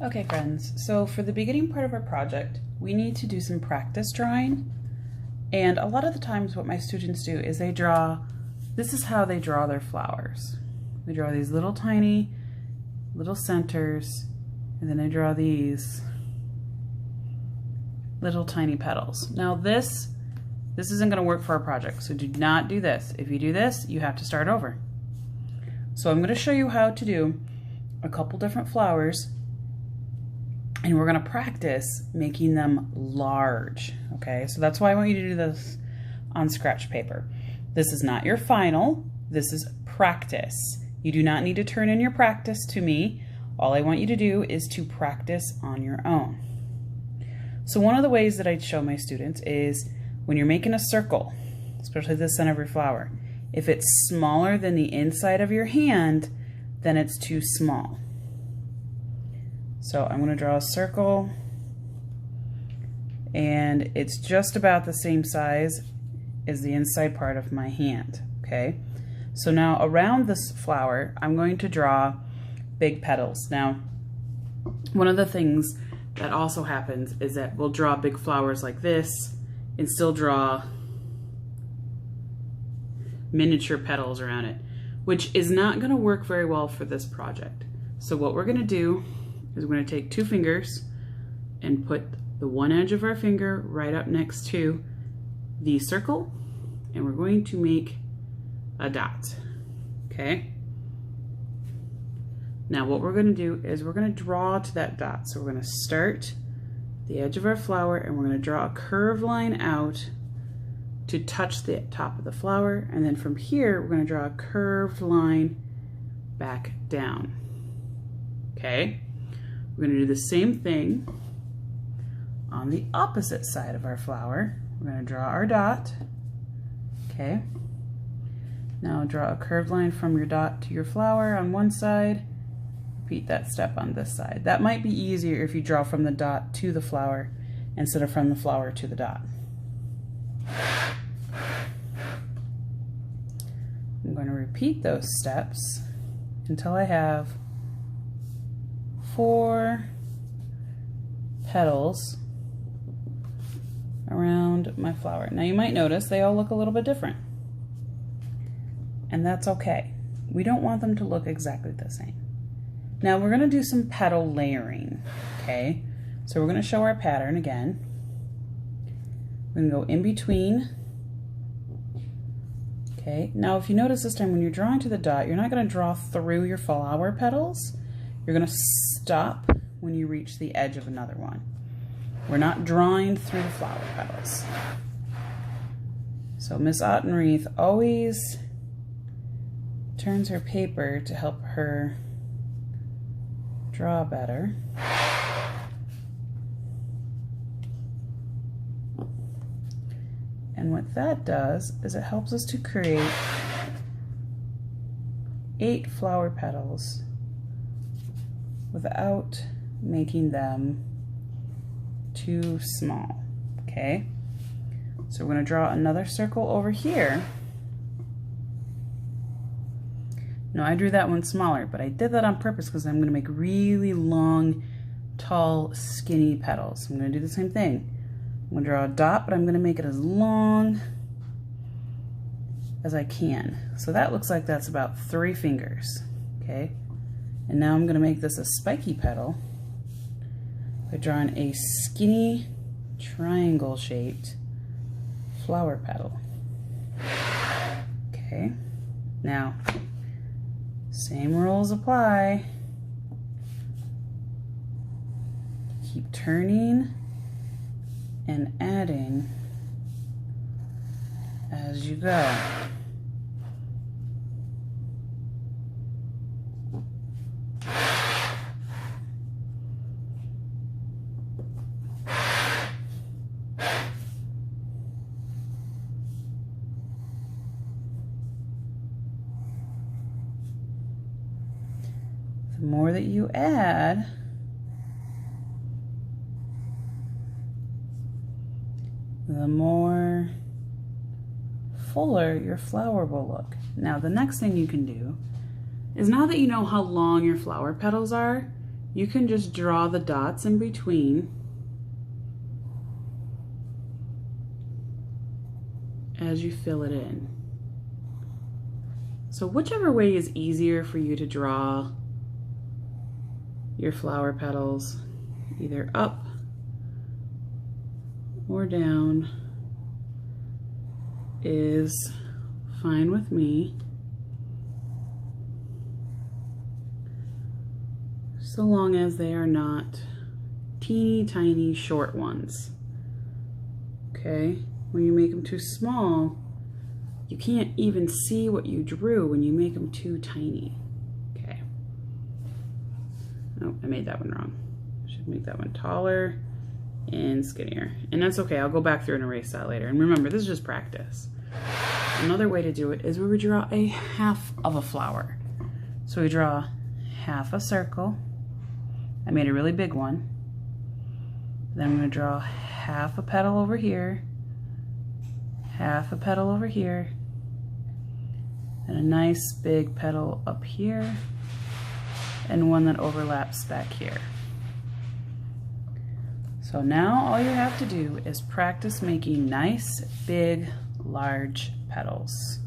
Okay friends, so for the beginning part of our project, we need to do some practice drawing. And a lot of the times what my students do is they draw, this is how they draw their flowers. They draw these little tiny, little centers, and then they draw these little tiny petals. Now this isn't gonna work for our project, so do not do this. If you do this, you have to start over. So I'm gonna show you how to do a couple different flowers, and we're gonna practice making them large, okay? So that's why I want you to do this on scratch paper. This is not your final, this is practice. You do not need to turn in your practice to me. All I want you to do is to practice on your own. So one of the ways that I show my students is when you're making a circle, especially the center of your flower, if it's smaller than the inside of your hand, then it's too small. So I'm going to draw a circle, and it's just about the same size as the inside part of my hand, okay? So now around this flower, I'm going to draw big petals. Now, one of the things that also happens is that we'll draw big flowers like this and still draw miniature petals around it, which is not going to work very well for this project. So what we're going to do is we're going to take two fingers and put the one edge of our finger right up next to the circle, and we're going to make a dot, okay? Now what we're going to do is we're going to draw to that dot. So we're going to start the edge of our flower, and we're going to draw a curved line out to touch the top of the flower, and then from here we're going to draw a curved line back down, okay? We're going to do the same thing on the opposite side of our flower. We're going to draw our dot, okay? Now draw a curved line from your dot to your flower on one side. Repeat that step on this side. That might be easier if you draw from the dot to the flower instead of from the flower to the dot. I'm going to repeat those steps until I have 4 petals around my flower. Now you might notice they all look a little bit different, and that's okay. We don't want them to look exactly the same. Now we're going to do some petal layering, okay? So we're going to show our pattern again. We're going to go in between. Okay, now if you notice this time when you're drawing to the dot, you're not going to draw through your flower petals. You're going to stop when you reach the edge of another one. We're not drawing through the flower petals. So Miss Ottenreath always turns her paper to help her draw better. And what that does is it helps us to create 8 flower petals without making them too small, okay? So we're going to draw another circle over here. No, I drew that one smaller, but I did that on purpose because I'm going to make really long, tall, skinny petals. I'm going to do the same thing. I'm going to draw a dot, but I'm going to make it as long as I can. So that looks like that's about 3 fingers, okay? And now I'm going to make this a spiky petal by drawing a skinny, triangle-shaped flower petal. Okay, now same rules apply. Keep turning and adding as you go. The more that you add, the more fuller your flower will look. Now the next thing you can do is, now that you know how long your flower petals are, you can just draw the dots in between as you fill it in. So whichever way is easier for you to draw your flower petals, either up or down, is fine with me, so long as they are not teeny tiny short ones. Okay, when you make them too small, you can't even see what you drew when you make them too tiny. Okay. Oh, I made that one wrong. I should make that one taller and skinnier. And that's okay, I'll go back through and erase that later. And remember, this is just practice. Another way to do it is where we draw a half of a flower. So we draw half a circle. I made a really big one. Then I'm going to draw half a petal over here, half a petal over here, and a nice big petal up here, and one that overlaps back here. So now all you have to do is practice making nice, big, large petals.